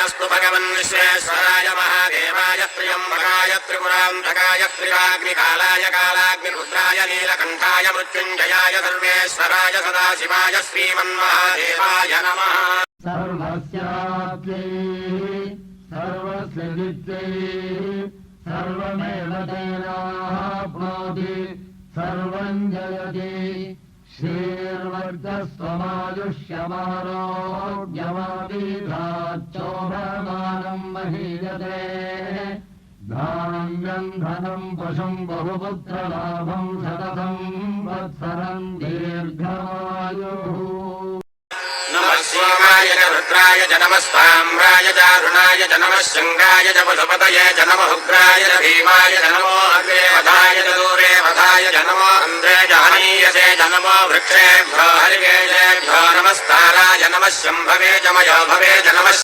नमोऽस्तु भगवन् विश्वेश्वराय महादेवाय त्र्यम्बकाय त्रिपुरान्तकाय त्रिराग्निकालाय कालाग्निरुद्राय नीलकण्ठाय मृत्युञ्जयाय सर्वेश्वराय सदाशिवाय श्रीमन्महादेवाय नमः। सर्वस्याप्यै सर्वस्य जित्यै सर्वमेव तेनाप्नोति सर्वं जयति श्रीर्वर्गस्वमायुष्यमारोग्यमादीधाच्चोभमानं महीयते धान्यं धनं पशुं बहुपुत्रलाभं सततं वत्सरं दीर्घमायुः। नमः शिवाय च रुद्राय च नमस्ताम्राय च अरुणाय च नमः शङ्गाय च पशुपतये च नमः उग्राय च भीमाय च नमो अग्रे वधाय च दूरे वधाय च नमो अन्ध्रे च हनीयसे च नमो वृक्षेभ्यो हरिकेशेभ्यो नमस्ताराय नमः शम्भवे च मयो भवे च नमः